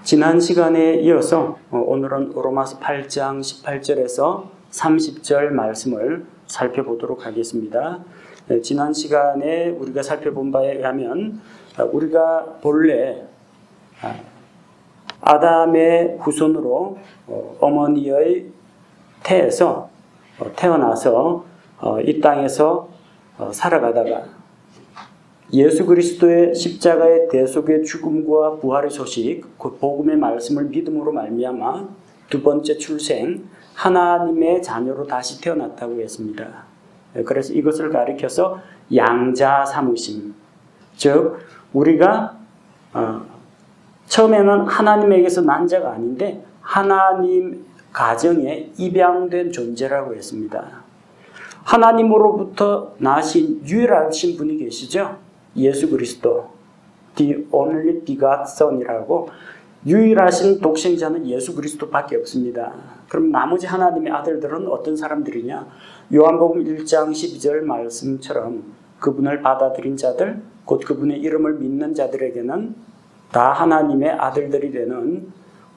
지난 시간에 이어서 오늘은 로마서 8장 18절에서 30절 말씀을 살펴보도록 하겠습니다. 지난 시간에 우리가 살펴본 바에 의하면 우리가 본래 아담의 후손으로 어머니의 태에서 태어나서 이 땅에서 살아가다가 예수 그리스도의 십자가의 대속의 죽음과 부활의 소식, 그 복음의 말씀을 믿음으로 말미암아 두 번째 출생, 하나님의 자녀로 다시 태어났다고 했습니다. 그래서 이것을 가리켜서 양자 삼으심, 즉 우리가 처음에는 하나님에게서 난 자가 아닌데 하나님 가정에 입양된 존재라고 했습니다. 하나님으로부터 나신 유일하신 분이 계시죠? 예수 그리스도, The Only Begotten Son이라고 유일하신 독생자는 예수 그리스도밖에 없습니다. 그럼 나머지 하나님의 아들들은 어떤 사람들이냐? 요한복음 1장 12절 말씀처럼 그분을 받아들인 자들, 곧 그분의 이름을 믿는 자들에게는 다 하나님의 아들들이 되는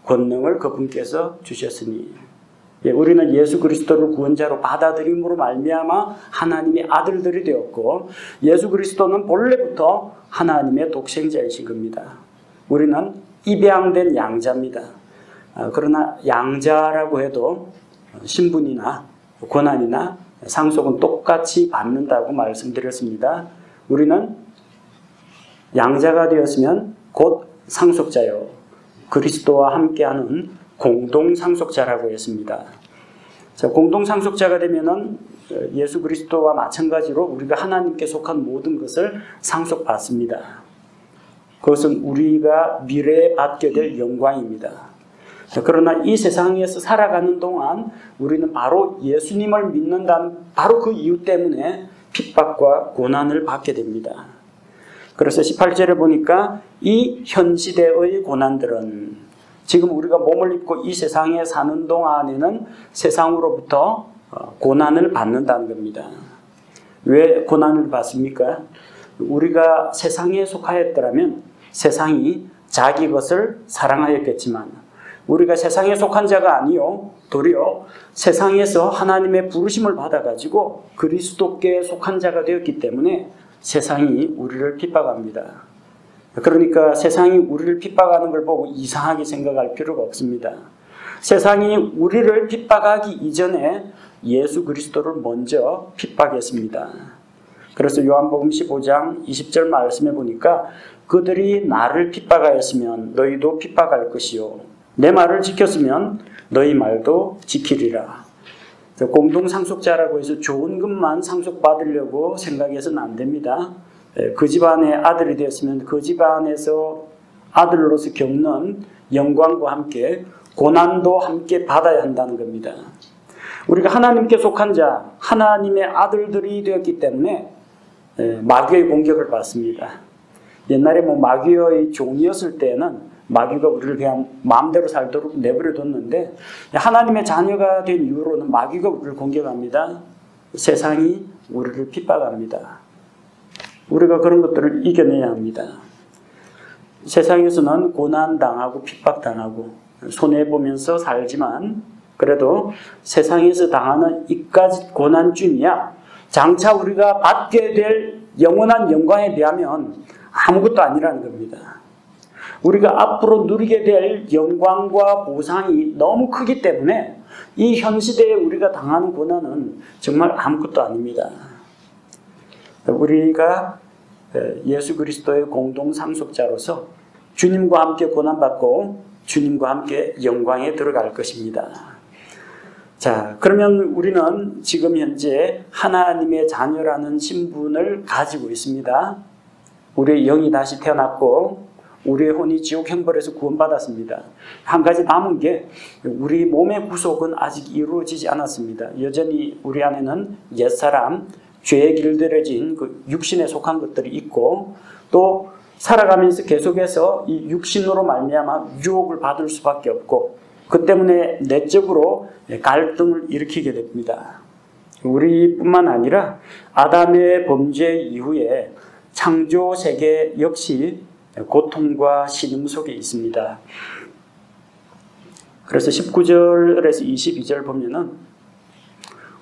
권능을 그분께서 주셨으니, 우리는 예수 그리스도를 구원자로 받아들임으로 말미암아 하나님의 아들들이 되었고, 예수 그리스도는 본래부터 하나님의 독생자이신 겁니다. 우리는 입양된 양자입니다. 그러나 양자라고 해도 신분이나 권한이나 상속은 똑같이 받는다고 말씀드렸습니다. 우리는 양자가 되었으면 곧 상속자요, 그리스도와 함께하는 공동상속자라고 했습니다. 자, 공동상속자가 되면은 예수 그리스도와 마찬가지로 우리가 하나님께 속한 모든 것을 상속받습니다. 그것은 우리가 미래에 받게 될 영광입니다. 자, 그러나 이 세상에서 살아가는 동안 우리는 바로 예수님을 믿는다는 바로 그 이유 때문에 핍박과 고난을 받게 됩니다. 그래서 18절에 보니까 이 현 시대의 고난들은, 지금 우리가 몸을 입고 이 세상에 사는 동안에는 세상으로부터 고난을 받는다는 겁니다. 왜 고난을 받습니까? 우리가 세상에 속하였더라면 세상이 자기 것을 사랑하였겠지만, 우리가 세상에 속한 자가 아니요, 도리어 세상에서 하나님의 부르심을 받아가지고 그리스도께 속한 자가 되었기 때문에 세상이 우리를 핍박합니다. 그러니까 세상이 우리를 핍박하는 걸 보고 이상하게 생각할 필요가 없습니다. 세상이 우리를 핍박하기 이전에 예수 그리스도를 먼저 핍박했습니다. 그래서 요한복음 15장 20절 말씀에 보니까 그들이 나를 핍박하였으면 너희도 핍박할 것이요, 내 말을 지켰으면 너희 말도 지키리라. 공동상속자라고 해서 좋은 것만 상속받으려고 생각해서는 안 됩니다. 그 집안의 아들이 되었으면 그 집안에서 아들로서 겪는 영광과 함께 고난도 함께 받아야 한다는 겁니다. 우리가 하나님께 속한 자, 하나님의 아들들이 되었기 때문에 마귀의 공격을 받습니다. 옛날에 마귀의 종이었을 때는 마귀가 우리를 그냥 마음대로 살도록 내버려 뒀는데, 하나님의 자녀가 된 이후로는 마귀가 우리를 공격합니다. 세상이 우리를 핍박합니다. 우리가 그런 것들을 이겨내야 합니다. 세상에서는 고난당하고 핍박당하고 손해보면서 살지만, 그래도 세상에서 당하는 이까지 고난쯤이야 장차 우리가 받게 될 영원한 영광에 비하면 아무것도 아니라는 겁니다. 우리가 앞으로 누리게 될 영광과 보상이 너무 크기 때문에 이 현 시대에 우리가 당하는 고난은 정말 아무것도 아닙니다. 우리가 예수 그리스도의 공동상속자로서 주님과 함께 고난받고 주님과 함께 영광에 들어갈 것입니다. 자, 그러면 우리는 지금 현재 하나님의 자녀라는 신분을 가지고 있습니다. 우리의 영이 다시 태어났고 우리의 혼이 지옥 형벌에서 구원받았습니다. 한 가지 남은 게 우리 몸의 구속은 아직 이루어지지 않았습니다. 여전히 우리 안에는 옛사람, 죄에 길들여진 그 육신에 속한 것들이 있고, 또 살아가면서 계속해서 이 육신으로 말미암아 유혹을 받을 수밖에 없고, 그 때문에 내적으로 갈등을 일으키게 됩니다. 우리뿐만 아니라 아담의 범죄 이후에 창조 세계 역시 고통과 신음 속에 있습니다. 그래서 19절에서 22절 보면은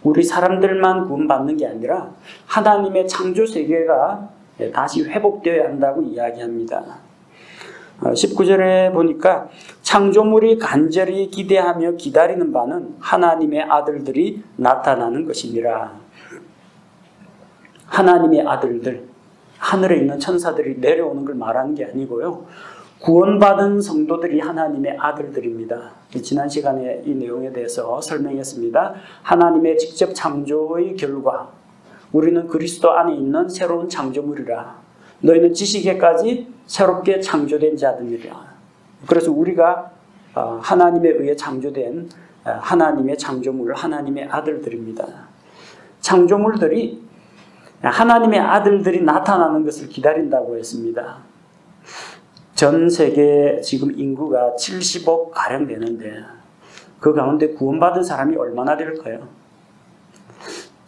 우리 사람들만 구원받는 게 아니라 하나님의 창조 세계가 다시 회복되어야 한다고 이야기합니다. 19절에 보니까 창조물이 간절히 기대하며 기다리는 바는 하나님의 아들들이 나타나는 것이니라. 하나님의 아들들, 하늘에 있는 천사들이 내려오는 걸 말하는 게 아니고요. 구원받은 성도들이 하나님의 아들들입니다. 지난 시간에 이 내용에 대해서 설명했습니다. 하나님의 직접 창조의 결과, 우리는 그리스도 안에 있는 새로운 창조물이라. 너희는 지식에까지 새롭게 창조된 자들이라. 그래서 우리가 하나님에 의해 창조된 하나님의 창조물, 하나님의 아들들입니다. 창조물들이 하나님의 아들들이 나타나는 것을 기다린다고 했습니다. 전 세계 지금 인구가 70억 가량 되는데 그 가운데 구원받은 사람이 얼마나 될까요?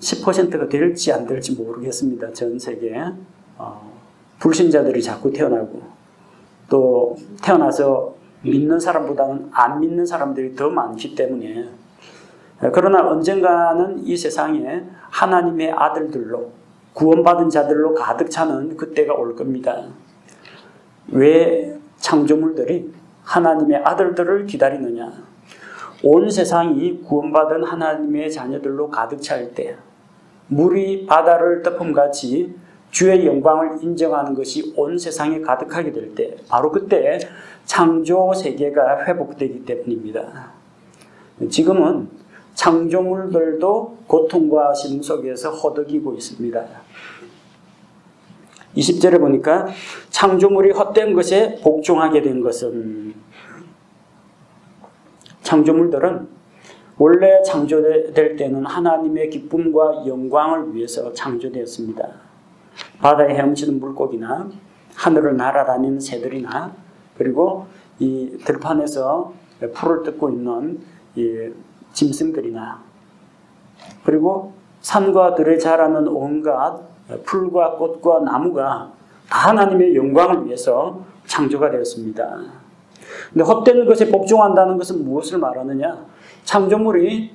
10%가 될지 안 될지 모르겠습니다. 전 세계에 불신자들이 자꾸 태어나고 또 태어나서 믿는 사람보다는 안 믿는 사람들이 더 많기 때문에 그러나 언젠가는 이 세상에 하나님의 아들들로 구원받은 자들로 가득 차는 그때가 올 겁니다. 왜 창조물들이 하나님의 아들들을 기다리느냐? 온 세상이 구원받은 하나님의 자녀들로 가득 찰 때, 물이 바다를 덮음같이 주의 영광을 인정하는 것이 온 세상에 가득하게 될 때, 바로 그때 창조 세계가 회복되기 때문입니다. 지금은 창조물들도 고통과 심 속에서 허덕이고 있습니다. 20절에 보니까 창조물이 헛된 것에 복종하게 된 것은, 창조물들은 원래 창조될 때는 하나님의 기쁨과 영광을 위해서 창조되었습니다. 바다에 헤엄치는 물고기나 하늘을 날아다니는 새들이나 그리고 이 들판에서 풀을 뜯고 있는 이 짐승들이나 그리고 산과 들에 자라는 온갖 풀과 꽃과 나무가 다 하나님의 영광을 위해서 창조가 되었습니다. 근데 헛된 것에 복종한다는 것은 무엇을 말하느냐? 창조물이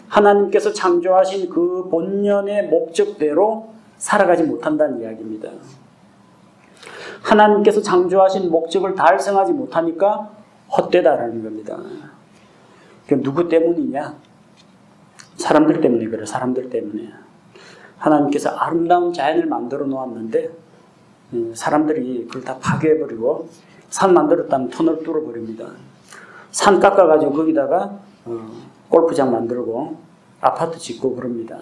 하나님께서 창조하신 그 본연의 목적대로 살아가지 못한다는 이야기입니다. 하나님께서 창조하신 목적을 달성하지 못하니까 헛되다라는 겁니다. 누구 때문이냐? 사람들 때문에 그래. 사람들 때문에. 하나님께서 아름다운 자연을 만들어 놓았는데 사람들이 그걸 다 파괴해버리고 산 만들었다면 터널 뚫어버립니다. 산 깎아가지고 거기다가 골프장 만들고 아파트 짓고 그럽니다.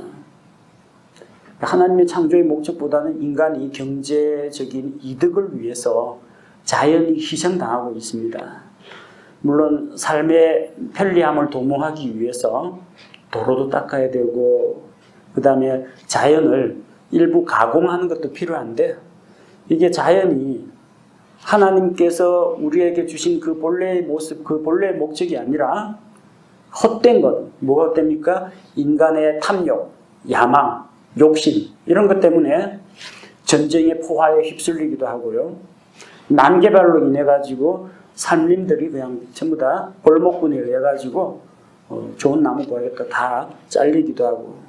하나님의 창조의 목적보다는 인간이 경제적인 이득을 위해서 자연이 희생당하고 있습니다. 물론 삶의 편리함을 도모하기 위해서 도로도 닦아야 되고 그 다음에 자연을 일부 가공하는 것도 필요한데 이게 자연이 하나님께서 우리에게 주신 그 본래의 모습, 그 본래의 목적이 아니라 헛된 것, 뭐가 헛됩니까? 인간의 탐욕, 야망, 욕심 이런 것 때문에 전쟁의 포화에 휩쓸리기도 하고요. 난개발로 인해 가지고 산림들이 그냥 전부 다 벌목군에 의해 가지고 좋은 나무 구하겠다 다 잘리기도 하고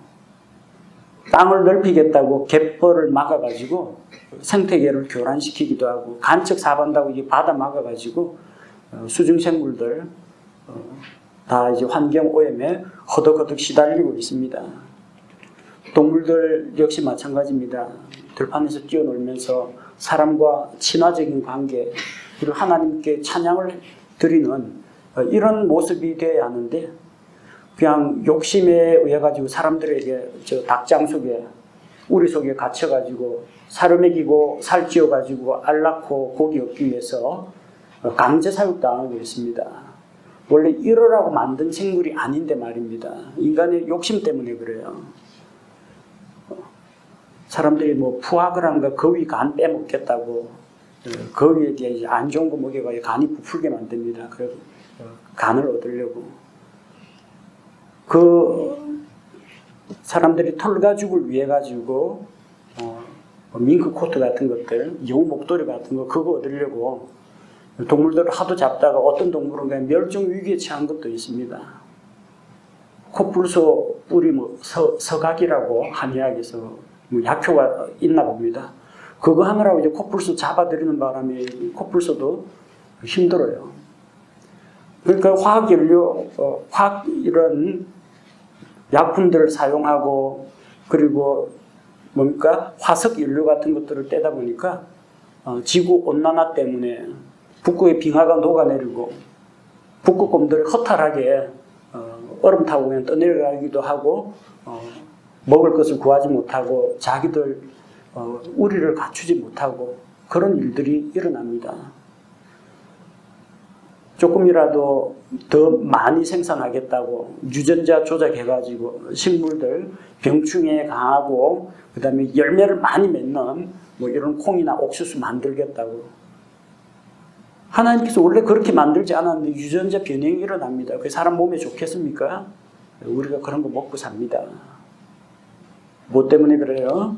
땅을 넓히겠다고 갯벌을 막아가지고 생태계를 교란시키기도 하고 간척 사업한다고 이게 바다 막아가지고 수중생물들 다 이제 환경 오염에 허덕허덕 시달리고 있습니다. 동물들 역시 마찬가지입니다. 들판에서 뛰어놀면서 사람과 친화적인 관계 그리고 하나님께 찬양을 드리는 이런 모습이 되어야 하는데 그냥 욕심에 의해 가지고 사람들에게 저 닭장 속에 우리 속에 갇혀 가지고 사료 먹이고 살찌워 가지고 알 낳고 고기 얻기 위해서 강제 사육당하고 있습니다. 원래 이러라고 만든 생물이 아닌데 말입니다. 인간의 욕심 때문에 그래요. 사람들이 뭐 푸아그라인가 거위 간 빼먹겠다고 거위에게 안 좋은 거 먹여가지고 간이 부풀게 만듭니다. 그래서 간을 얻으려고. 그 사람들이 털가죽을 위해 가지고 밍크 코트 같은 것들, 여우 목도리 같은 거 그거 얻으려고 동물들을 하도 잡다가 어떤 동물은 그냥 멸종 위기에 처한 것도 있습니다. 코뿔소 뿔이 서각이라고 한의학에서 약효가 있나 봅니다. 그거 하느라고 이제 코뿔소 잡아들이는 바람에 코뿔소도 힘들어요. 그러니까 화학 연료, 이런 약품들을 사용하고 그리고 뭡니까? 화석 연료 같은 것들을 떼다 보니까 지구 온난화 때문에 북극의 빙하가 녹아내리고 북극곰들이 허탈하게 얼음 타고 그냥 떠내려가기도 하고 먹을 것을 구하지 못하고 자기들 우리를 갖추지 못하고 그런 일들이 일어납니다. 조금이라도 더 많이 생산하겠다고 유전자 조작해가지고 식물들 병충해에 강하고 그 다음에 열매를 많이 맺는 이런 콩이나 옥수수 만들겠다고. 하나님께서 원래 그렇게 만들지 않았는데 유전자 변형이 일어납니다. 그게 사람 몸에 좋겠습니까? 우리가 그런 거 먹고 삽니다. 뭐 때문에 그래요?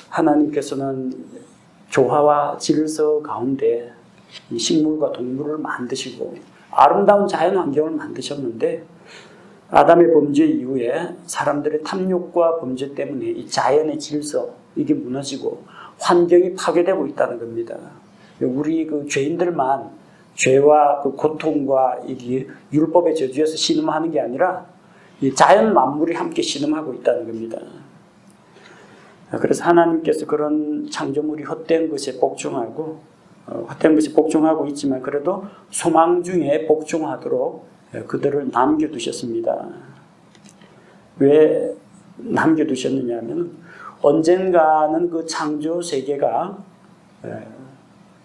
하나님께서는 조화와 질서 가운데 이 식물과 동물을 만드시고 아름다운 자연 환경을 만드셨는데 아담의 범죄 이후에 사람들의 탐욕과 범죄 때문에 이 자연의 질서 이게 무너지고 환경이 파괴되고 있다는 겁니다. 우리 그 죄인들만 죄와 그 고통과 이게 율법의 저주에서 신음하는 게 아니라 이 자연 만물이 함께 신음하고 있다는 겁니다. 그래서 하나님께서 그런 창조물이 헛된 것에 복종하고 헛된 것에 복종하고 있지만 그래도 소망 중에 복종하도록 그들을 남겨두셨습니다. 왜 남겨두셨느냐 하면 언젠가는 그 창조 세계가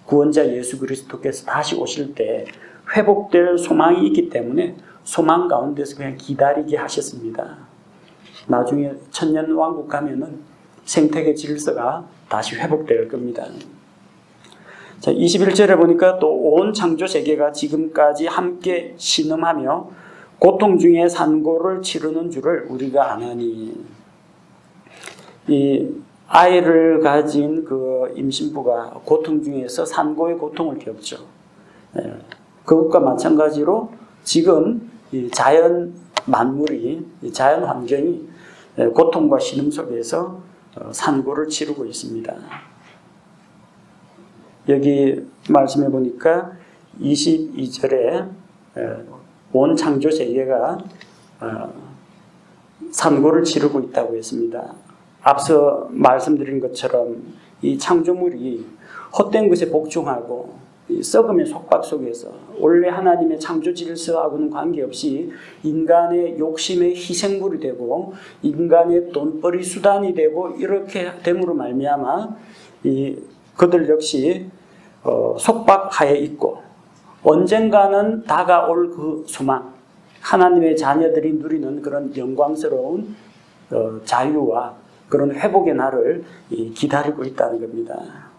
구원자 예수 그리스도께서 다시 오실 때 회복될 소망이 있기 때문에 소망 가운데서 그냥 기다리게 하셨습니다. 나중에 천년왕국 가면은 생태계 질서가 다시 회복될 겁니다. 자, 21절에 보니까 또 온 창조 세계가 지금까지 함께 신음하며 고통 중에 산고를 치르는 줄을 우리가 아나니. 이 아이를 가진 그 임신부가 고통 중에서 산고의 고통을 겪죠. 그것과 마찬가지로 지금 이 자연 만물이, 이 자연 환경이 고통과 신음 속에서 산고를 치르고 있습니다. 여기 말씀해 보니까 22절에 온 창조 세계가 산고를 치르고 있다고 했습니다. 앞서 말씀드린 것처럼 이 창조물이 헛된 것에 복종하고 썩음의 속박 속에서 원래 하나님의 창조 질서하고는 관계없이 인간의 욕심의 희생물이 되고 인간의 돈벌이 수단이 되고 이렇게 됨으로 말미암아 그들 역시 속박하에 있고 언젠가는 다가올 그 소망, 하나님의 자녀들이 누리는 그런 영광스러운 자유와 그런 회복의 날을 기다리고 있다는 겁니다.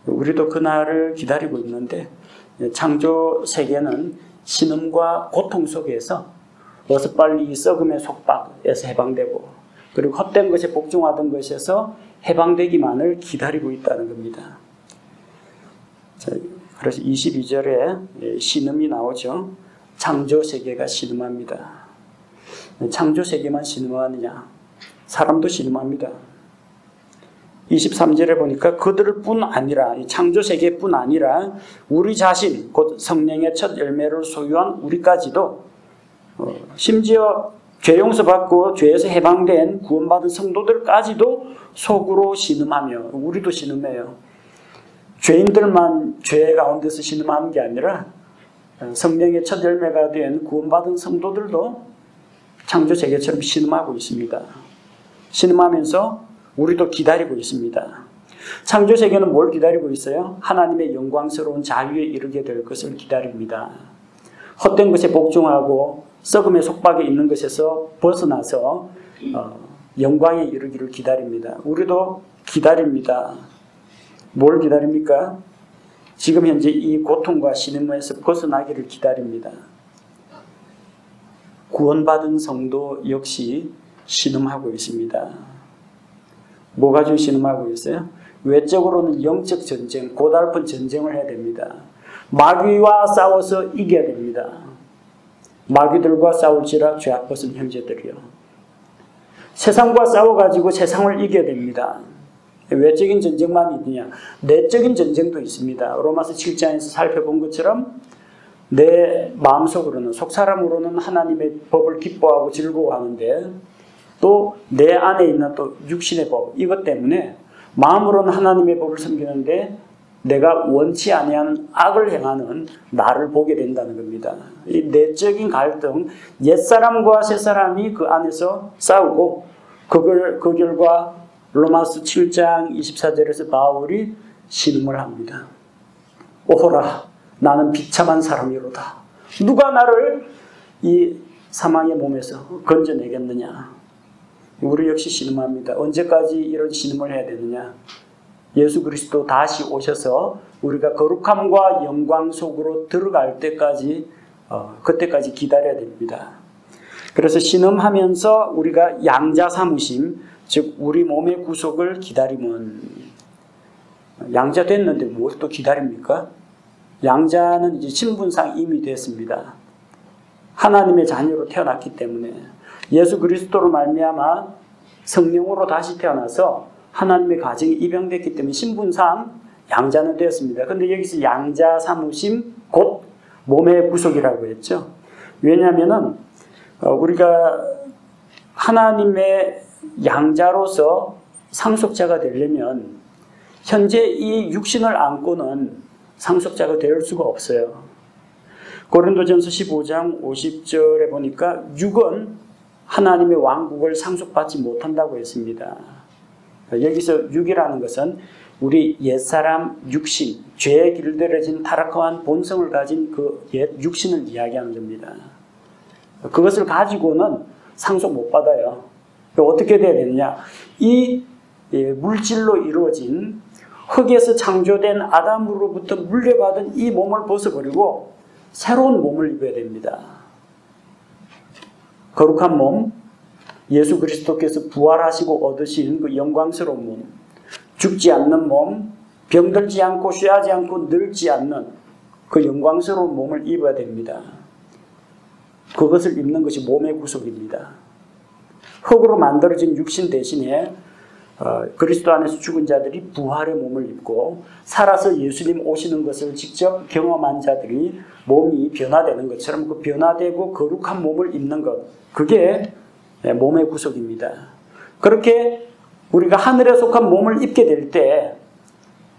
우리도 그 날을 기다리고 있는데 창조 세계는 신음과 고통 속에서 어서 빨리 이 썩음의 속박에서 해방되고 그리고 헛된 것에 복종하던 것에서 해방되기만을 기다리고 있다는 겁니다. 자, 그래서 22절에 신음이 나오죠. 창조 세계가 신음합니다. 창조 세계만 신음하느냐? 사람도 신음합니다. 23절에 보니까 그들을 뿐 아니라 이 창조 세계뿐 아니라 우리 자신 곧 성령의 첫 열매를 소유한 우리까지도 심지어 죄 용서받고 죄에서 해방된 구원받은 성도들까지도 속으로 신음하며 우리도 신음해요. 죄인들만 죄 가운데서 신음하는 게 아니라 성령의 첫 열매가 된 구원받은 성도들도 창조 세계처럼 신음하고 있습니다. 신음하면서 우리도 기다리고 있습니다. 창조 세계는 뭘 기다리고 있어요? 하나님의 영광스러운 자유에 이르게 될 것을 기다립니다. 헛된 것에 복종하고 썩음의 속박에 있는 것에서 벗어나서 영광에 이르기를 기다립니다. 우리도 기다립니다. 뭘 기다립니까? 지금 현재 이 고통과 신음에서 벗어나기를 기다립니다. 구원받은 성도 역시 신음하고 있습니다. 뭐가 좀 신음하고 있어요? 외적으로는 영적 전쟁, 고달픈 전쟁을 해야 됩니다. 마귀와 싸워서 이겨야 됩니다. 마귀들과 싸울지라 죄악벗은 형제들이요. 세상과 싸워가지고 세상을 이겨야 됩니다. 외적인 전쟁만 있느냐? 내적인 전쟁도 있습니다. 로마서 7장에서 살펴본 것처럼 내 마음속으로는, 속사람으로는 하나님의 법을 기뻐하고 즐거워하는데 또 내 안에 있는 또 육신의 법, 이것 때문에 마음으로는 하나님의 법을 섬기는데 내가 원치 아니하는 악을 행하는 나를 보게 된다는 겁니다. 이 내적인 갈등, 옛사람과 새사람이 그 안에서 싸우고 그 결과 로마서 7장 24절에서 바울이 신음을 합니다. 오호라, 나는 비참한 사람이로다. 누가 나를 이 사망의 몸에서 건져내겠느냐. 우리 역시 신음합니다. 언제까지 이런 신음을 해야 되느냐. 예수 그리스도 다시 오셔서 우리가 거룩함과 영광 속으로 들어갈 때까지 그때까지 기다려야 됩니다. 그래서 신음하면서 우리가 양자 삼으심, 즉 우리 몸의 구속을 기다리면, 양자 됐는데 뭘 또 기다립니까? 양자는 이제 신분상 이미 됐습니다. 하나님의 자녀로 태어났기 때문에 예수 그리스도로 말미암아 성령으로 다시 태어나서 하나님의 가정에 입양됐기 때문에 신분상 양자는 되었습니다. 그런데 여기서 양자 삼으심 곧 몸의 구속이라고 했죠. 왜냐하면 우리가 하나님의 양자로서 상속자가 되려면 현재 이 육신을 안고는 상속자가 될 수가 없어요. 고린도전서 15장 50절에 보니까 육은 하나님의 왕국을 상속받지 못한다고 했습니다. 여기서 육이라는 것은 우리 옛사람 육신, 죄에 길들여진 타락한 본성을 가진 그 옛 육신을 이야기하는 겁니다. 그것을 가지고는 상속 못 받아요. 어떻게 돼야 되느냐? 이 물질로 이루어진 흙에서 창조된 아담으로부터 물려받은 이 몸을 벗어버리고 새로운 몸을 입어야 됩니다. 거룩한 몸, 예수 그리스도께서 부활하시고 얻으신 그 영광스러운 몸, 죽지 않는 몸, 병들지 않고 쇠하지 않고 늙지 않는 그 영광스러운 몸을 입어야 됩니다. 그것을 입는 것이 몸의 구속입니다. 흙으로 만들어진 육신 대신에 그리스도 안에서 죽은 자들이 부활의 몸을 입고 살아서 예수님 오시는 것을 직접 경험한 자들이 몸이 변화되는 것처럼 그 변화되고 거룩한 몸을 입는 것, 그게 몸의 구속입니다. 그렇게 우리가 하늘에 속한 몸을 입게 될 때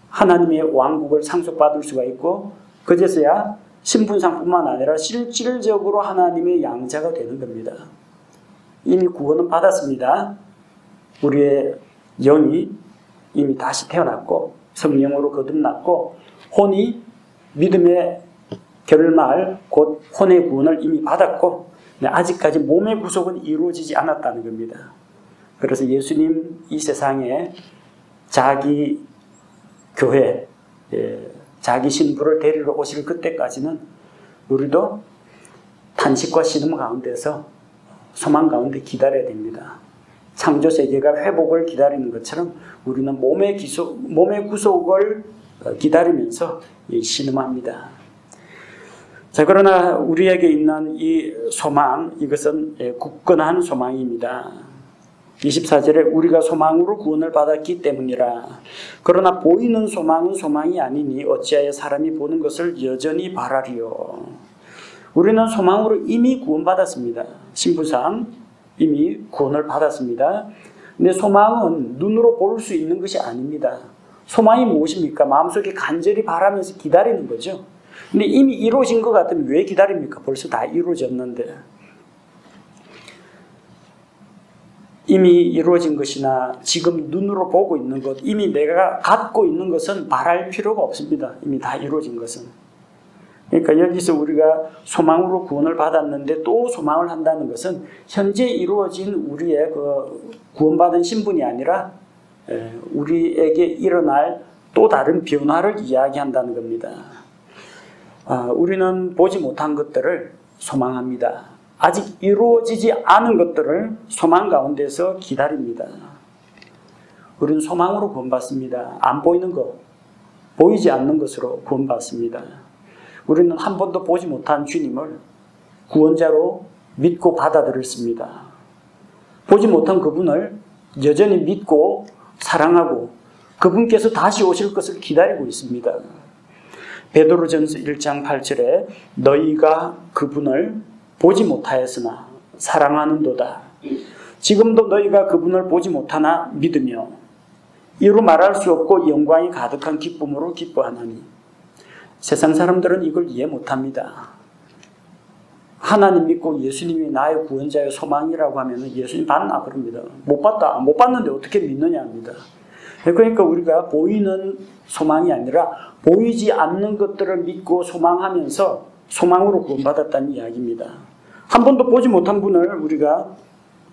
하나님의 왕국을 상속받을 수가 있고 그제서야 신분상뿐만 아니라 실질적으로 하나님의 양자가 되는 겁니다. 이미 구원은 받았습니다. 우리의 영이 이미 다시 태어났고 성령으로 거듭났고 혼이 믿음의 결말 곧 혼의 구원을 이미 받았고 아직까지 몸의 구속은 이루어지지 않았다는 겁니다. 그래서 예수님 이 세상에 자기 교회, 자기 신부를 데리러 오실 그때까지는 우리도 탄식과 신음 가운데서 소망 가운데 기다려야 됩니다. 창조 세계가 회복을 기다리는 것처럼 우리는 몸의 구속을 기다리면서 신음합니다. 자, 그러나 우리에게 있는 이 소망, 이것은 굳건한 소망입니다. 24절에 우리가 소망으로 구원을 받았기 때문이라. 그러나 보이는 소망은 소망이 아니니 어찌하여 사람이 보는 것을 여전히 바라리요. 우리는 소망으로 이미 구원받았습니다. 신부상 이미 구원을 받았습니다. 근데 소망은 눈으로 볼 수 있는 것이 아닙니다. 소망이 무엇입니까? 마음속에 간절히 바라면서 기다리는 거죠. 근데 이미 이루어진 것 같으면 왜 기다립니까? 벌써 다 이루어졌는데. 이미 이루어진 것이나 지금 눈으로 보고 있는 것, 이미 내가 갖고 있는 것은 바랄 필요가 없습니다. 이미 다 이루어진 것은. 그러니까 여기서 우리가 소망으로 구원을 받았는데 또 소망을 한다는 것은 현재 이루어진 우리의 그 구원받은 신분이 아니라 우리에게 일어날 또 다른 변화를 이야기한다는 겁니다. 우리는 보지 못한 것들을 소망합니다. 아직 이루어지지 않은 것들을 소망 가운데서 기다립니다. 우리는 소망으로 구원받습니다. 안 보이는 것, 보이지 않는 것으로 구원받습니다. 우리는 한 번도 보지 못한 주님을 구원자로 믿고 받아들였습니다. 보지 못한 그분을 여전히 믿고 사랑하고 그분께서 다시 오실 것을 기다리고 있습니다. 베드로전서 1장 8절에 너희가 그분을 보지 못하였으나 사랑하는도다. 지금도 너희가 그분을 보지 못하나 믿으며 이루 말할 수 없고 영광이 가득한 기쁨으로 기뻐하나니. 세상 사람들은 이걸 이해 못합니다. 하나님 믿고 예수님이 나의 구원자의 소망이라고 하면 예수님 봤나 그럽니다. 못 봤다. 못 봤는데 어떻게 믿느냐 합니다. 그러니까 우리가 보이는 소망이 아니라 보이지 않는 것들을 믿고 소망하면서 소망으로 구원받았다는 이야기입니다. 한 번도 보지 못한 분을 우리가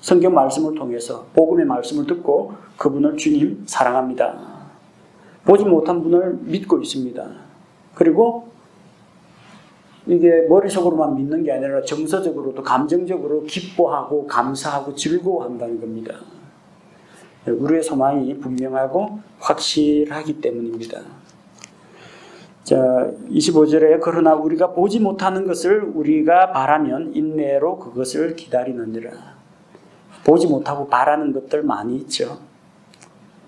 성경 말씀을 통해서 복음의 말씀을 듣고 그분을 주님 사랑합니다. 보지 못한 분을 믿고 있습니다. 그리고 이게 머릿속으로만 믿는 게 아니라 정서적으로도 감정적으로 기뻐하고 감사하고 즐거워한다는 겁니다. 우리의 소망이 분명하고 확실하기 때문입니다. 자, 25절에 그러나 우리가 보지 못하는 것을 우리가 바라면 인내로 그것을 기다리느니라. 보지 못하고 바라는 것들 많이 있죠.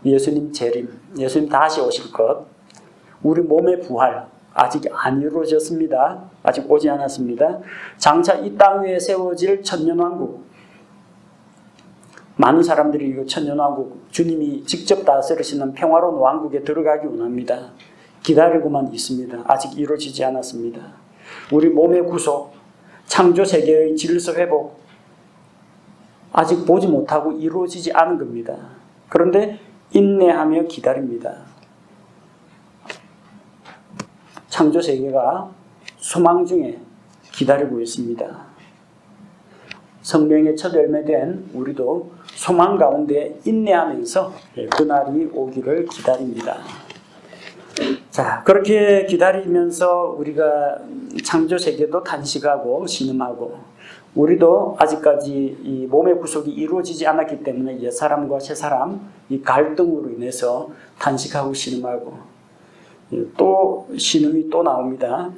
예수님 재림, 예수님 다시 오실 것, 우리 몸의 부활 아직 안 이루어졌습니다. 아직 오지 않았습니다. 장차 이 땅 위에 세워질 천년왕국, 많은 사람들이 이 천년왕국, 주님이 직접 다스리시는 평화로운 왕국에 들어가기 원합니다. 기다리고만 있습니다. 아직 이루어지지 않았습니다. 우리 몸의 구속, 창조 세계의 질서 회복, 아직 보지 못하고 이루어지지 않은 겁니다. 그런데 인내하며 기다립니다. 창조 세계가 소망 중에 기다리고 있습니다. 성령의 첫 열매된 우리도 소망 가운데 인내하면서 그날이 오기를 기다립니다. 자, 그렇게 기다리면서 우리가 창조 세계도 탄식하고 신음하고 우리도 아직까지 이 몸의 구속이 이루어지지 않았기 때문에 옛사람과 새사람 이 갈등으로 인해서 탄식하고 신음하고 또 신음이 또 나옵니다.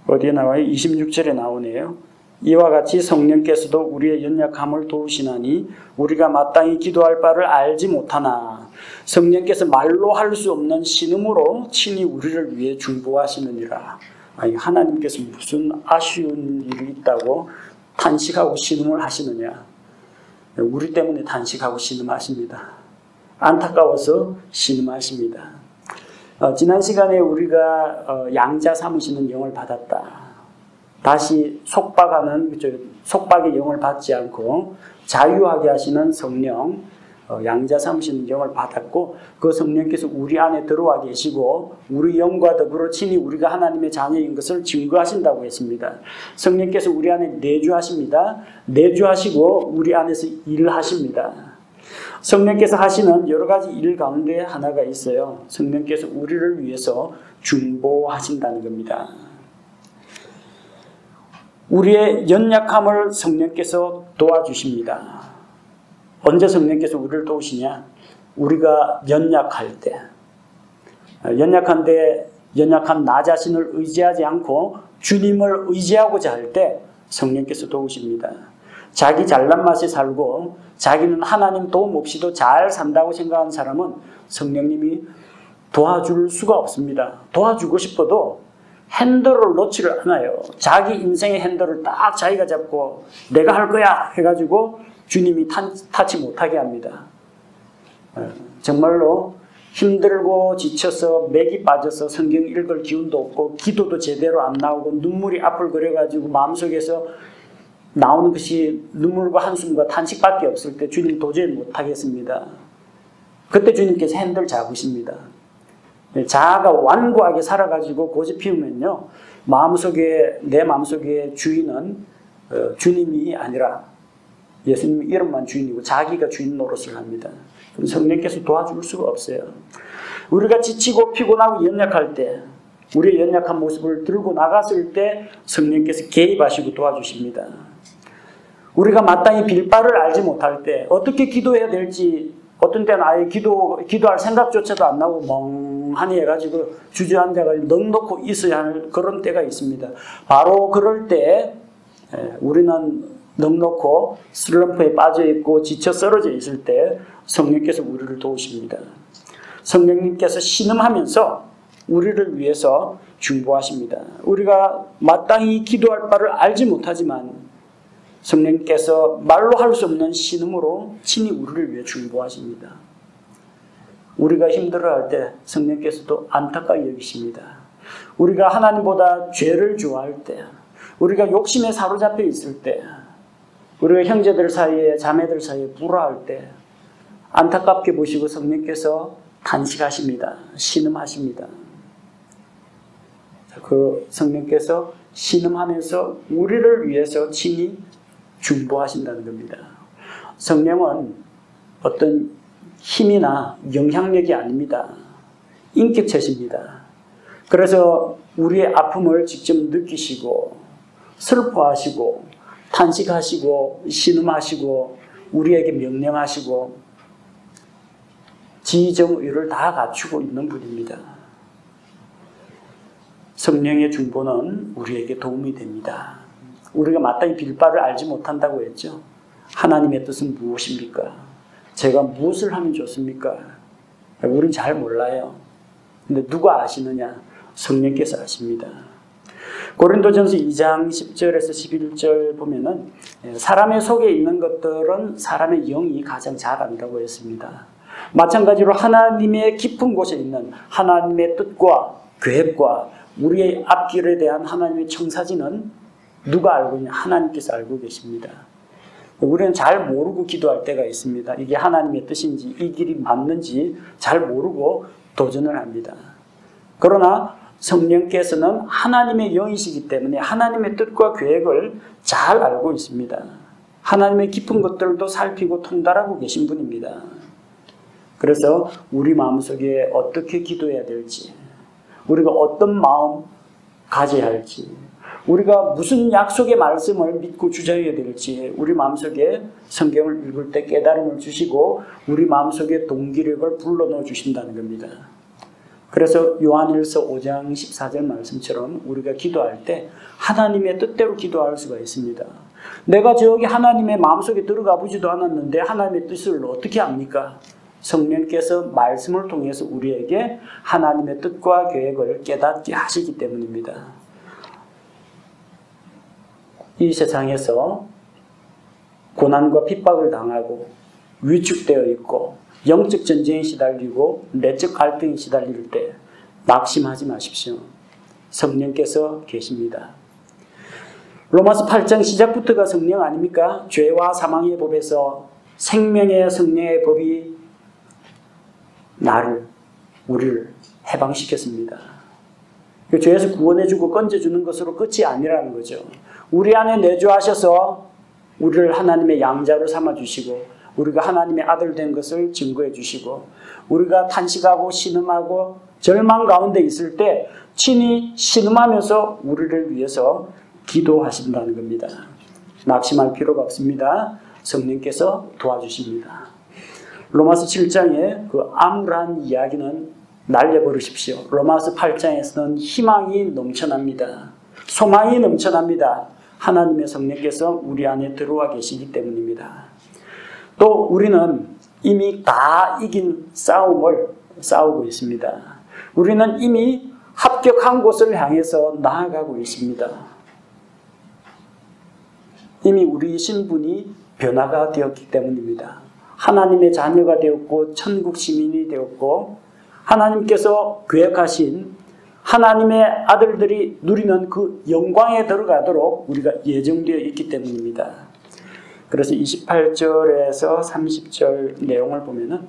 어디에 나와요? 26절에 나오네요. 이와 같이 성령께서도 우리의 연약함을 도우시나니 우리가 마땅히 기도할 바를 알지 못하나 성령께서 말로 할 수 없는 신음으로 친히 우리를 위해 중보하시느니라. 아니, 하나님께서 무슨 아쉬운 일이 있다고 탄식하고 신음을 하시느냐. 우리 때문에 탄식하고 신음하십니다. 안타까워서 신음하십니다. 지난 시간에 우리가 양자 삼으시는 영을 받았다. 다시 속박의 영을 받지 않고 자유하게 하시는 성령, 양자 삼으시는 영을 받았고 그 성령께서 우리 안에 들어와 계시고 우리 영과 더불어 친히 우리가 하나님의 자녀인 것을 증거하신다고 했습니다. 성령께서 우리 안에 내주하십니다. 내주하시고 우리 안에서 일하십니다. 성령께서 하시는 여러 가지 일 가운데 하나가 있어요. 성령께서 우리를 위해서 중보하신다는 겁니다. 우리의 연약함을 성령께서 도와주십니다. 언제 성령께서 우리를 도우시냐? 우리가 연약할 때. 연약한 나 자신을 의지하지 않고 주님을 의지하고자 할 때 성령께서 도우십니다. 자기 잘난 맛에 살고 자기는 하나님 도움 없이도 잘 산다고 생각하는 사람은 성령님이 도와줄 수가 없습니다. 도와주고 싶어도 핸들을 놓지를 않아요. 자기 인생의 핸들을 딱 자기가 잡고 내가 할 거야 해가지고 주님이 타치 못하게 합니다. 정말로 힘들고 지쳐서 맥이 빠져서 성경 읽을 기운도 없고 기도도 제대로 안 나오고 눈물이 앞을 그려가지고 마음속에서 나오는 것이 눈물과 한숨과 탄식밖에 없을 때 주님 도저히 못하겠습니다. 그때 주님께서 핸들 잡으십니다. 자아가 완고하게 살아가지고 고집 피우면요, 내 마음속에 주인은 주님이 아니라 예수님 이름만 주인이고 자기가 주인 노릇을 합니다. 그럼 성령께서 도와줄 수가 없어요. 우리가 지치고 피곤하고 연약할 때, 우리의 연약한 모습을 들고 나갔을 때 성령께서 개입하시고 도와주십니다. 우리가 마땅히 빌 바를 알지 못할 때 어떻게 기도해야 될지 어떤 때는 아예 기도할 생각조차도 안 나고 멍하니 해가지고 주저앉아가지고 넋놓고 있어야 할 그런 때가 있습니다. 바로 그럴 때 우리는 넋놓고 슬럼프에 빠져있고 지쳐 쓰러져 있을 때 성령께서 우리를 도우십니다. 성령님께서 신음하면서 우리를 위해서 중보하십니다. 우리가 마땅히 기도할 바를 알지 못하지만 성령께서 말로 할 수 없는 신음으로 친히 우리를 위해 중보하십니다. 우리가 힘들어할 때 성령께서도 안타까이 여기십니다. 우리가 하나님보다 죄를 좋아할 때, 우리가 욕심에 사로잡혀 있을 때, 우리가 형제들 사이에 자매들 사이에 불화할 때 안타깝게 보시고 성령께서 탄식하십니다. 신음하십니다. 그 성령께서 신음하면서 우리를 위해서 친히 중보하신다는 겁니다. 성령은 어떤 힘이나 영향력이 아닙니다. 인격체십니다. 그래서 우리의 아픔을 직접 느끼시고 슬퍼하시고 탄식하시고 신음하시고 우리에게 명령하시고 지정의를 다 갖추고 있는 분입니다. 성령의 중보는 우리에게 도움이 됩니다. 우리가 마땅히 빌 바를 알지 못한다고 했죠. 하나님의 뜻은 무엇입니까? 제가 무엇을 하면 좋습니까? 우린 잘 몰라요. 근데 누가 아시느냐? 성령께서 아십니다. 고린도전서 2장 10절에서 11절 보면은 사람의 속에 있는 것들은 사람의 영이 가장 잘 안다고 했습니다. 마찬가지로 하나님의 깊은 곳에 있는 하나님의 뜻과 계획과 우리의 앞길에 대한 하나님의 청사진은 누가 알고 있냐? 하나님께서 알고 계십니다. 우리는 잘 모르고 기도할 때가 있습니다. 이게 하나님의 뜻인지 이 길이 맞는지 잘 모르고 도전을 합니다. 그러나 성령께서는 하나님의 영이시기 때문에 하나님의 뜻과 계획을 잘 알고 있습니다. 하나님의 깊은 것들도 살피고 통달하고 계신 분입니다. 그래서 우리 마음속에 어떻게 기도해야 될지, 우리가 어떤 마음 가져야 할지, 우리가 무슨 약속의 말씀을 믿고 주장해야 될지 우리 마음속에 성경을 읽을 때 깨달음을 주시고 우리 마음속에 동기력을 불러넣어 주신다는 겁니다. 그래서 요한일서 5장 14절 말씀처럼 우리가 기도할 때 하나님의 뜻대로 기도할 수가 있습니다. 내가 저기 하나님의 마음속에 들어가 보지도 않았는데 하나님의 뜻을 어떻게 압니까? 성령께서 말씀을 통해서 우리에게 하나님의 뜻과 계획을 깨닫게 하시기 때문입니다. 이 세상에서 고난과 핍박을 당하고 위축되어 있고 영적 전쟁에 시달리고 내적 갈등에 시달릴 때 낙심하지 마십시오. 성령께서 계십니다. 로마서 8장 시작부터가 성령 아닙니까? 죄와 사망의 법에서 생명의 성령의 법이 우리를 해방시켰습니다. 죄에서 구원해주고 건져주는 것으로 끝이 아니라는 거죠. 우리 안에 내주하셔서 우리를 하나님의 양자로 삼아주시고 우리가 하나님의 아들 된 것을 증거해 주시고 우리가 탄식하고 신음하고 절망 가운데 있을 때 친히 신음하면서 우리를 위해서 기도하신다는 겁니다. 낙심할 필요가 없습니다. 성령께서 도와주십니다. 로마서 7장의 그 암울한 이야기는 날려버리십시오. 로마서 8장에서는 희망이 넘쳐납니다. 소망이 넘쳐납니다. 하나님의 성령께서 우리 안에 들어와 계시기 때문입니다. 또 우리는 이미 다 이긴 싸움을 싸우고 있습니다. 우리는 이미 합격한 곳을 향해서 나아가고 있습니다. 이미 우리 신분이 변화가 되었기 때문입니다. 하나님의 자녀가 되었고 천국 시민이 되었고 하나님께서 계획하신 하나님의 아들들이 누리는 그 영광에 들어가도록 우리가 예정되어 있기 때문입니다. 그래서 28절에서 30절 내용을 보면은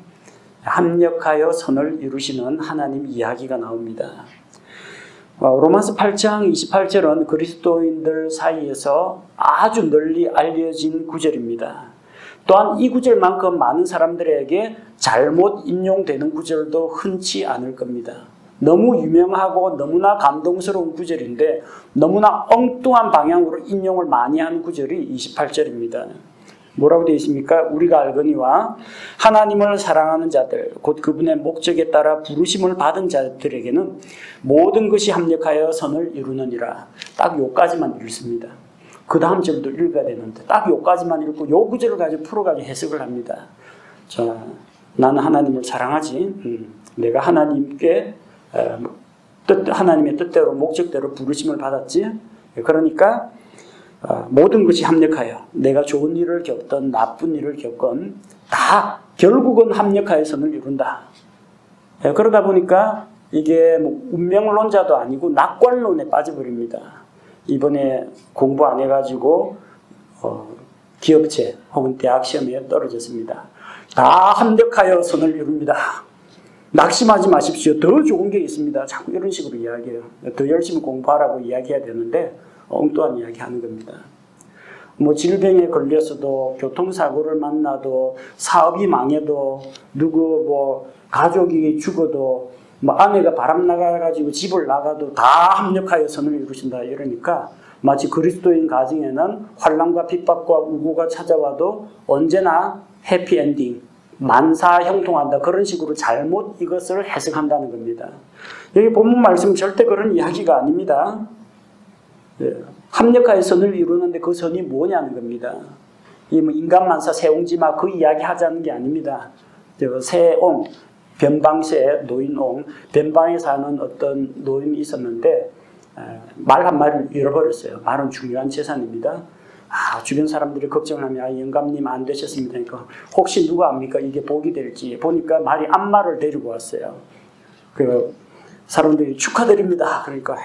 합력하여 선을 이루시는 하나님 이야기가 나옵니다. 로마서 8장 28절은 그리스도인들 사이에서 아주 널리 알려진 구절입니다. 또한 이 구절만큼 많은 사람들에게 잘못 인용되는 구절도 흔치 않을 겁니다. 너무 유명하고 너무나 감동스러운 구절인데 너무나 엉뚱한 방향으로 인용을 많이 한 구절이 28절입니다. 뭐라고 되어 있습니까? 우리가 알거니와 하나님을 사랑하는 자들 곧 그분의 목적에 따라 부르심을 받은 자들에게는 모든 것이 합력하여 선을 이루느니라. 딱 요까지만 읽습니다. 그 다음 절도 읽어야 되는데 딱 요까지만 읽고 요 구절을 가지고 풀어가지고 해석을 합니다. 자, 나는 하나님을 사랑하지. 내가 하나님께 하나님의 뜻대로 목적대로 부르심을 받았지. 그러니까 모든 것이 합력하여 내가 좋은 일을 겪든 나쁜 일을 겪건 다 결국은 합력하여 선을 이룬다. 그러다 보니까 이게 뭐 운명론자도 아니고 낙관론에 빠져버립니다. 이번에 공부 안 해가지고 기업체 혹은 대학 시험에 떨어졌습니다. 다 합력하여 선을 이룹니다. 낙심하지 마십시오. 더 좋은 게 있습니다. 자꾸 이런 식으로 이야기해요. 더 열심히 공부하라고 이야기해야 되는데 엉뚱한 이야기 하는 겁니다. 뭐 질병에 걸려서도 교통사고를 만나도 사업이 망해도 누구 뭐 가족이 죽어도 뭐 아내가 바람 나가가지고 집을 나가도 다 합력하여 선을 이루신다 이러니까 마치 그리스도인 가정에는 환난과 핍박과 우고가 찾아와도 언제나 해피엔딩 만사 형통한다 그런 식으로 잘못 이것을 해석한다는 겁니다. 여기 본문 말씀 절대 그런 이야기가 아닙니다. 합력하여 선을 이루는데 그 선이 뭐냐는 겁니다. 이 뭐 인간 만사 세옹지마 그 이야기 하자는 게 아닙니다. 세옹 변방세 노인옹 변방에 사는 어떤 노인이 있었는데 말 한마디를 잃어버렸어요. 말은 중요한 재산입니다. 주변 사람들이 걱정을 하면 영감님 안 되셨습니다. 그러니까 혹시 누가 압니까? 이게 복이 될지 보니까 말이 안마를 데리고 왔어요. 그 사람들이 축하드립니다. 그러니까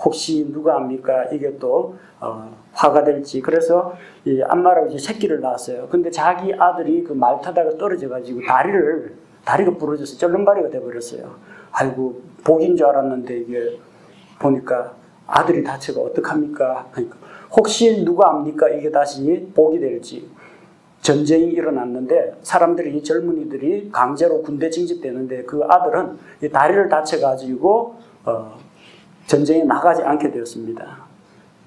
혹시 누가 압니까? 이게 또 화가 될지. 그래서 이 안마라고 이제 새끼를 낳았어요. 근데 자기 아들이 그 말 타다가 떨어져가지고 다리가 부러져서 쩔름발이가 돼버렸어요. 아이고 복인 줄 알았는데 이게 보니까 아들이 다쳐가 어떡합니까? 그러니까 혹시 누가 압니까? 이게 다시 복이 될지. 전쟁이 일어났는데 사람들이 젊은이들이 강제로 군대 징집되는데 그 아들은 이 다리를 다쳐가지고 전쟁에 나가지 않게 되었습니다.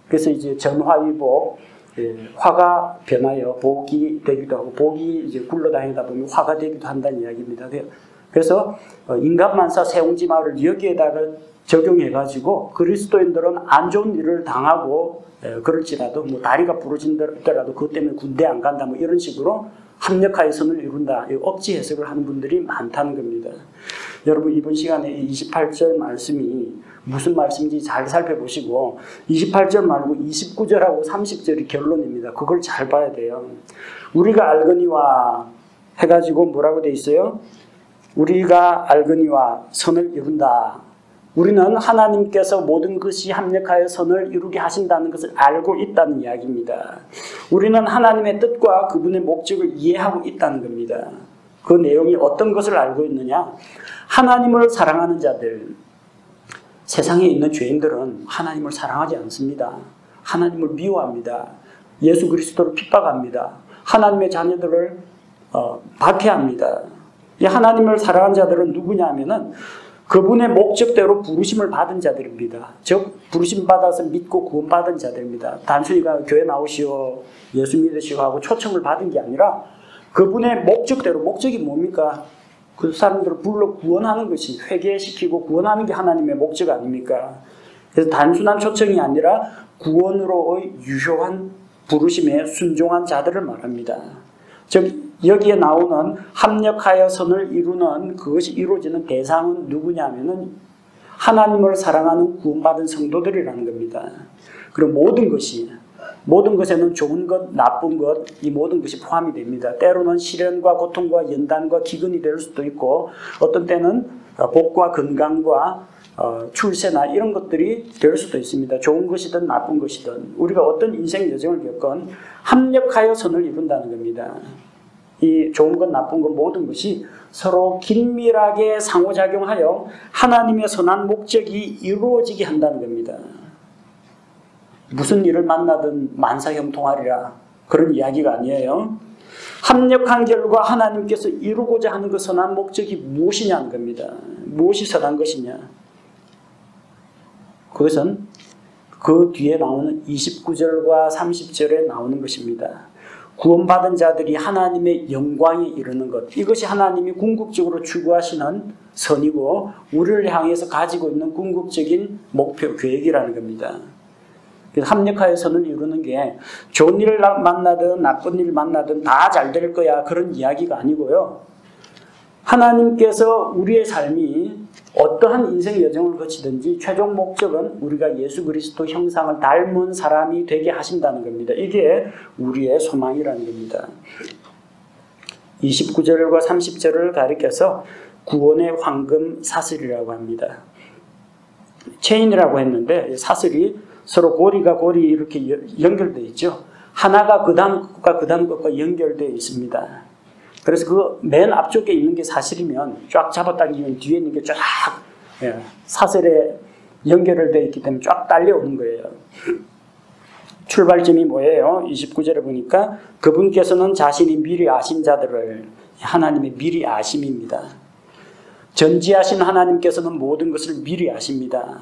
그래서 이제 전화위복 화가 변하여 복이 되기도 하고 복이 이제 굴러다니다 보면 화가 되기도 한다는 이야기입니다. 그래서 인간만사 세옹지마를 여기에다가 적용해가지고 그리스도인들은 안 좋은 일을 당하고 그럴지라도 뭐 다리가 부러진더라도 그것 때문에 군대 안 간다 뭐 이런 식으로 합력하여 선을 이룬다. 억지 해석을 하는 분들이 많다는 겁니다. 여러분 이번 시간에 28절 말씀이 무슨 말씀인지 잘 살펴보시고 28절 말고 29절하고 30절이 결론입니다. 그걸 잘 봐야 돼요. 우리가 알거니와 해가지고 뭐라고 돼 있어요? 우리가 알거니와 선을 이룬다. 우리는 하나님께서 모든 것이 합력하여 선을 이루게 하신다는 것을 알고 있다는 이야기입니다. 우리는 하나님의 뜻과 그분의 목적을 이해하고 있다는 겁니다. 그 내용이 어떤 것을 알고 있느냐? 하나님을 사랑하는 자들, 세상에 있는 죄인들은 하나님을 사랑하지 않습니다. 하나님을 미워합니다. 예수 그리스도를 핍박합니다. 하나님의 자녀들을 박해합니다. 이 하나님을 사랑하는 자들은 누구냐 하면은 그분의 목적대로 부르심을 받은 자들입니다. 즉 부르심 받아서 믿고 구원받은 자들입니다. 단순히 교회 나오시오, 예수 믿으시오 하고 초청을 받은 게 아니라 그분의 목적대로, 목적이 뭡니까? 그 사람들을 불러 구원하는 것이, 회개시키고 구원하는 게 하나님의 목적 아닙니까? 그래서 단순한 초청이 아니라 구원으로의 유효한 부르심에 순종한 자들을 말합니다. 즉 여기에 나오는 합력하여 선을 이루는 그것이 이루어지는 대상은 누구냐면은 하나님을 사랑하는 구원받은 성도들이라는 겁니다. 그리고 모든 것에는 좋은 것, 나쁜 것, 이 모든 것이 포함이 됩니다. 때로는 시련과 고통과 연단과 기근이 될 수도 있고 어떤 때는 복과 건강과 출세나 이런 것들이 될 수도 있습니다. 좋은 것이든 나쁜 것이든 우리가 어떤 인생 여정을 겪건 합력하여 선을 이룬다는 겁니다. 이 좋은 것 나쁜 것 모든 것이 서로 긴밀하게 상호작용하여 하나님의 선한 목적이 이루어지게 한다는 겁니다. 무슨 일을 만나든 만사형통하리라 그런 이야기가 아니에요. 합력한 결과 하나님께서 이루고자 하는 그 선한 목적이 무엇이냐는 겁니다. 무엇이 선한 것이냐? 그것은 그 뒤에 나오는 29절과 30절에 나오는 것입니다. 구원받은 자들이 하나님의 영광에 이르는 것, 이것이 하나님이 궁극적으로 추구하시는 선이고 우리를 향해서 가지고 있는 궁극적인 목표, 계획이라는 겁니다. 합력하여 선을 이루는 게 좋은 일 만나든 나쁜 일 만나든 다 잘 될 거야, 그런 이야기가 아니고요. 하나님께서 우리의 삶이 어떠한 인생 여정을 거치든지 최종 목적은 우리가 예수 그리스도 형상을 닮은 사람이 되게 하신다는 겁니다. 이게 우리의 소망이라는 겁니다. 29절과 30절을 가리켜서 구원의 황금 사슬이라고 합니다. 체인이라고 했는데 사슬이 서로 고리가 이렇게 연결되어 있죠. 하나가 그 다음 것과 그 다음 것과 연결되어 있습니다. 그래서 그 맨 앞쪽에 있는 게 사슬이면 쫙 잡아당기면 뒤에 있는 게 쫙 사슬에 연결되어 있기 때문에 쫙 딸려오는 거예요. 출발점이 뭐예요? 29절에 보니까 그분께서는 자신이 미리 아신 자들을, 하나님의 미리 아심입니다. 전지하신 하나님께서는 모든 것을 미리 아십니다.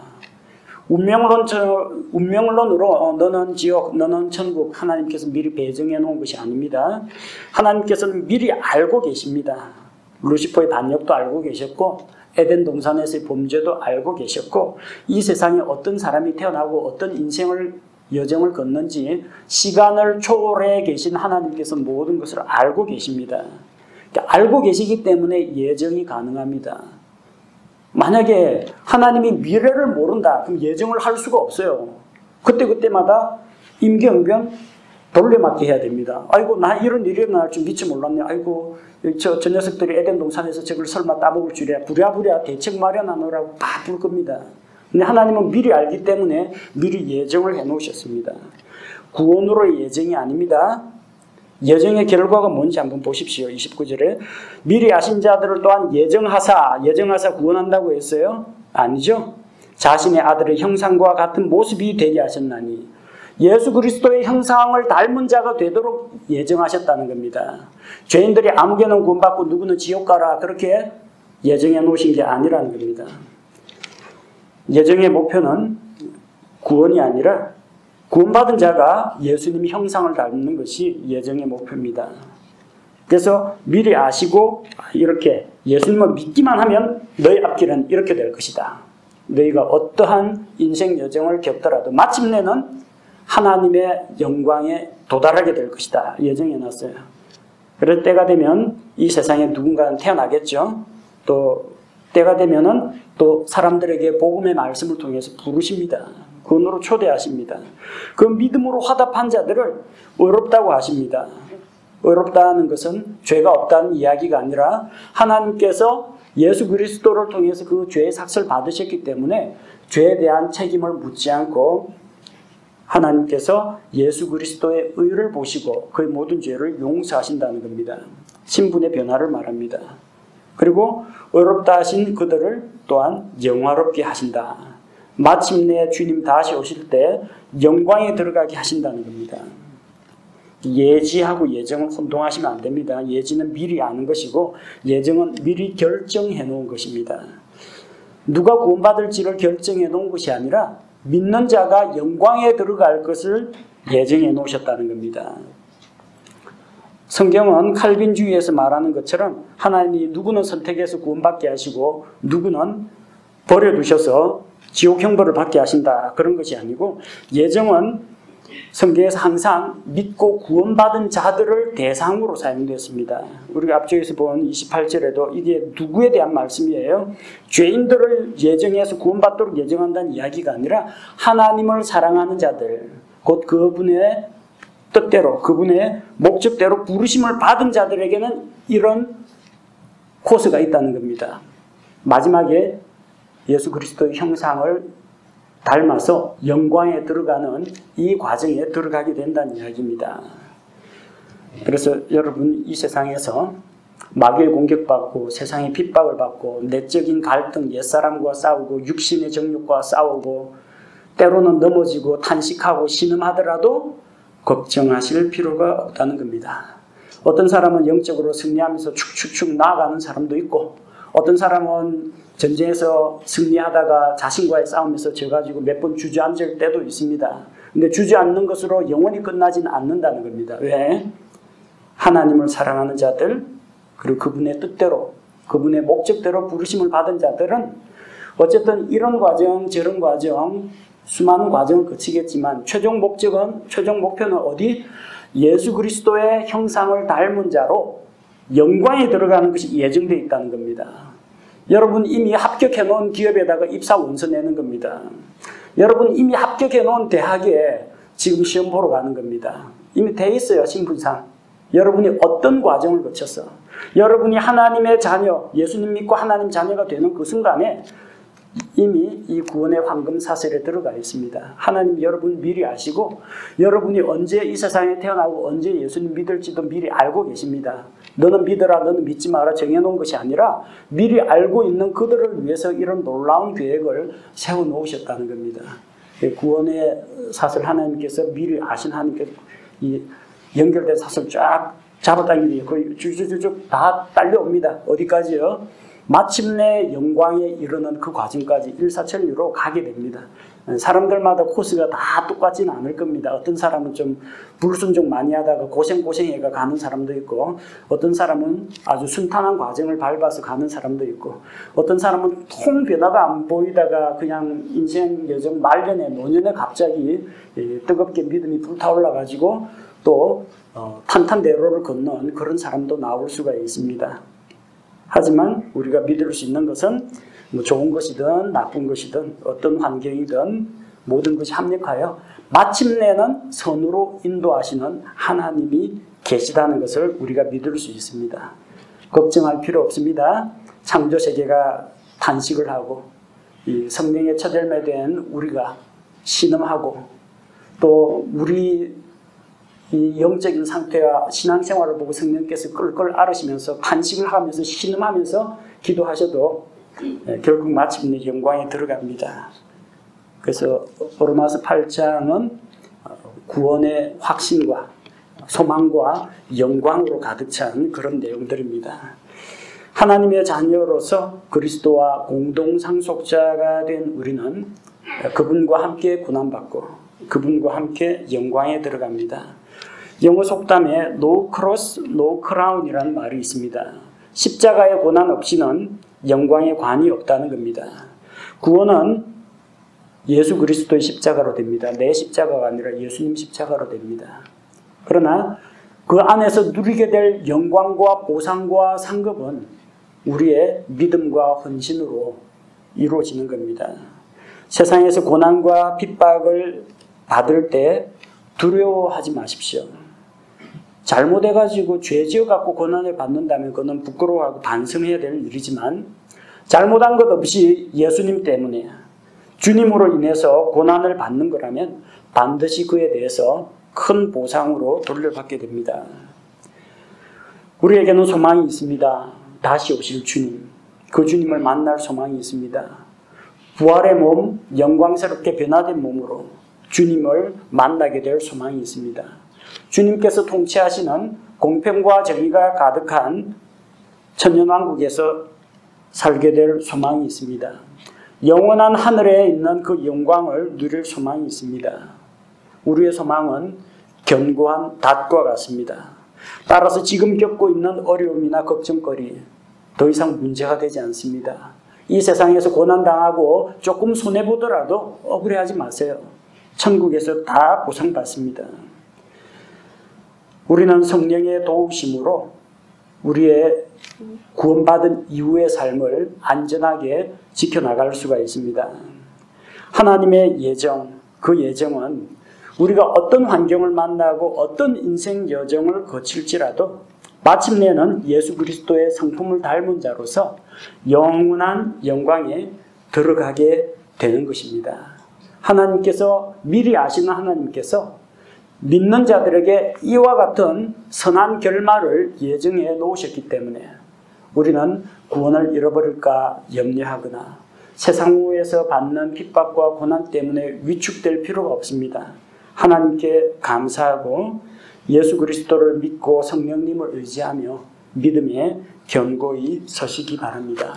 운명론으로 너는 지옥, 너는 천국, 하나님께서 미리 배정해 놓은 것이 아닙니다. 하나님께서는 미리 알고 계십니다. 루시퍼의 반역도 알고 계셨고 에덴 동산에서의 범죄도 알고 계셨고 이 세상에 어떤 사람이 태어나고 어떤 인생을 여정을 걷는지 시간을 초월해 계신 하나님께서 모든 것을 알고 계십니다. 알고 계시기 때문에 예정이 가능합니다. 만약에 하나님이 미래를 모른다, 그럼 예정을 할 수가 없어요. 그때마다 임기응변 돌려막기 해야 됩니다. 아이고, 나 이런 일이 일어날 줄 미처 몰랐네. 아이고, 저 녀석들이 에덴 동산에서 저걸 설마 따먹을 줄이야. 부랴부랴 대책 마련하느라고 바쁠 겁니다. 근데 하나님은 미리 알기 때문에 미리 예정을 해놓으셨습니다. 구원으로의 예정이 아닙니다. 예정의 결과가 뭔지 한번 보십시오. 29절에 미리 아신 자들을 또한 예정하사 구원한다고 했어요? 아니죠. 자신의 아들의 형상과 같은 모습이 되게 하셨나니 예수 그리스도의 형상을 닮은 자가 되도록 예정하셨다는 겁니다. 죄인들이 아무개는 구원받고 누구는 지옥 가라, 그렇게 예정해 놓으신 게 아니라는 겁니다. 예정의 목표는 구원이 아니라 구원받은 자가 예수님의 형상을 닮는 것이 예정의 목표입니다. 그래서 미리 아시고 이렇게 예수님을 믿기만 하면 너희 앞길은 이렇게 될 것이다. 너희가 어떠한 인생 여정을 겪더라도 마침내는 하나님의 영광에 도달하게 될 것이다. 예정해놨어요. 그럴 때가 되면 이 세상에 누군가는 태어나겠죠. 또 때가 되면은 또 사람들에게 복음의 말씀을 통해서 부르십니다. 구원으로 초대하십니다. 그 믿음으로 화답한 자들을 의롭다고 하십니다. 의롭다는 것은 죄가 없다는 이야기가 아니라 하나님께서 예수 그리스도를 통해서 그 죄의 삭슬 받으셨기 때문에 죄에 대한 책임을 묻지 않고 하나님께서 예수 그리스도의 의를 보시고 그의 모든 죄를 용서하신다는 겁니다. 신분의 변화를 말합니다. 그리고 의롭다 하신 그들을 또한 영화롭게 하신다. 마침내 주님 다시 오실 때 영광에 들어가게 하신다는 겁니다. 예지하고 예정은 혼동하시면 안 됩니다. 예지는 미리 아는 것이고 예정은 미리 결정해 놓은 것입니다. 누가 구원받을지를 결정해 놓은 것이 아니라 믿는 자가 영광에 들어갈 것을 예정해 놓으셨다는 겁니다. 성경은 칼빈주의에서 말하는 것처럼 하나님이 누구는 선택해서 구원받게 하시고 누구는 버려두셔서 지옥 형벌을 받게 하신다, 그런 것이 아니고 예정은 성경에서 항상 믿고 구원받은 자들을 대상으로 사용되었습니다. 우리가 앞쪽에서 본 28절에도 이게 누구에 대한 말씀이에요? 죄인들을 예정해서 구원받도록 예정한다는 이야기가 아니라 하나님을 사랑하는 자들, 곧 그분의 뜻대로 그분의 목적대로 부르심을 받은 자들에게는 이런 코스가 있다는 겁니다. 마지막에 예수 그리스도의 형상을 닮아서 영광에 들어가는 이 과정에 들어가게 된다는 이야기입니다. 그래서 여러분, 이 세상에서 마귀의 공격받고 세상의 핍박을 받고 내적인 갈등, 옛사람과 싸우고 육신의 정욕과 싸우고 때로는 넘어지고 탄식하고 신음하더라도 걱정하실 필요가 없다는 겁니다. 어떤 사람은 영적으로 승리하면서 축축축 나아가는 사람도 있고 어떤 사람은 전쟁에서 승리하다가 자신과의 싸움에서 져가지고 몇 번 주저앉을 때도 있습니다. 근데 주저앉는 것으로 영원히 끝나지는 않는다는 겁니다. 왜? 하나님을 사랑하는 자들, 그리고 그분의 뜻대로, 그분의 목적대로 부르심을 받은 자들은 어쨌든 이런 과정, 저런 과정, 수많은 과정을 거치겠지만 최종 목표는 어디? 예수 그리스도의 형상을 닮은 자로 영광에 들어가는 것이 예정되어 있다는 겁니다. 여러분 이미 합격해 놓은 기업에다가 입사 원서 내는 겁니다. 여러분 이미 합격해 놓은 대학에 지금 시험 보러 가는 겁니다. 이미 돼 있어요, 신분상. 여러분이 어떤 과정을 거쳐서 여러분이 하나님의 자녀, 예수님 믿고 하나님 자녀가 되는 그 순간에 이미 이 구원의 황금 사슬에 들어가 있습니다. 하나님 여러분 미리 아시고 여러분이 언제 이 세상에 태어나고 언제 예수님 믿을지도 미리 알고 계십니다. 너는 믿어라, 너는 믿지 마라 정해놓은 것이 아니라 미리 알고 있는 그들을 위해서 이런 놀라운 계획을 세워놓으셨다는 겁니다. 구원의 사슬 하나님께서 미리 아신 하나님께서 이 연결된 사슬 쫙 잡아당기니 거의 쭉쭉쭉 다 딸려옵니다. 어디까지요? 마침내 영광에 이르는 그 과정까지 일사천리로 가게 됩니다. 사람들마다 코스가 다 똑같지는 않을 겁니다. 어떤 사람은 좀 불순종 많이 하다가 고생해가 가는 사람도 있고, 어떤 사람은 아주 순탄한 과정을 밟아서 가는 사람도 있고, 어떤 사람은 통 변화가 안 보이다가 그냥 인생 여정 말년에 노년에 갑자기 뜨겁게 믿음이 불타올라가지고 또 탄탄대로를 건넌 그런 사람도 나올 수가 있습니다. 하지만 우리가 믿을 수 있는 것은 뭐 좋은 것이든 나쁜 것이든 어떤 환경이든 모든 것이 합력하여 마침내는 선으로 인도하시는 하나님이 계시다는 것을 우리가 믿을 수 있습니다. 걱정할 필요 없습니다. 창조세계가 탄식을 하고 이 성령의 첫 열매된 우리가 신음하고 또 우리 이 영적인 상태와 신앙생활을 보고 성령께서 끌끌 앓으시면서 탄식을 하면서 신음하면서 기도하셔도 결국 마침내 영광에 들어갑니다. 그래서 로마서 8장은 구원의 확신과 소망과 영광으로 가득 찬 그런 내용들입니다. 하나님의 자녀로서 그리스도와 공동 상속자가 된 우리는 그분과 함께 고난받고 그분과 함께 영광에 들어갑니다. 영어 속담에 no cross, no crown이라는 말이 있습니다. 십자가의 고난 없이는 영광의 관이 없다는 겁니다. 구원은 예수 그리스도의 십자가로 됩니다. 내 십자가가 아니라 예수님 십자가로 됩니다. 그러나 그 안에서 누리게 될 영광과 보상과 상급은 우리의 믿음과 헌신으로 이루어지는 겁니다. 세상에서 고난과 핍박을 받을 때 두려워하지 마십시오. 잘못해가지고 죄 지어갖고 고난을 받는다면 그건 부끄러워하고 반성해야 될 일이지만 잘못한 것 없이 예수님 때문에 주님으로 인해서 고난을 받는 거라면 반드시 그에 대해서 큰 보상으로 돌려받게 됩니다. 우리에게는 소망이 있습니다. 다시 오실 주님, 그 주님을 만날 소망이 있습니다. 부활의 몸, 영광스럽게 변화된 몸으로 주님을 만나게 될 소망이 있습니다. 주님께서 통치하시는 공평과 정의가 가득한 천년왕국에서 살게 될 소망이 있습니다. 영원한 하늘에 있는 그 영광을 누릴 소망이 있습니다. 우리의 소망은 견고한 닷과 같습니다. 따라서 지금 겪고 있는 어려움이나 걱정거리 더 이상 문제가 되지 않습니다. 이 세상에서 고난당하고 조금 손해보더라도 억울해하지 마세요. 천국에서 다 보상받습니다. 우리는 성령의 도우심으로 우리의 구원받은 이후의 삶을 안전하게 지켜나갈 수가 있습니다. 하나님의 예정, 그 예정은 우리가 어떤 환경을 만나고 어떤 인생 여정을 거칠지라도 마침내는 예수 그리스도의 성품을 닮은 자로서 영원한 영광에 들어가게 되는 것입니다. 하나님께서 미리 아시는 하나님께서 믿는 자들에게 이와 같은 선한 결말을 예정해 놓으셨기 때문에 우리는 구원을 잃어버릴까 염려하거나 세상에서 받는 핍박과 고난 때문에 위축될 필요가 없습니다. 하나님께 감사하고 예수 그리스도를 믿고 성령님을 의지하며 믿음에 견고히 서시기 바랍니다.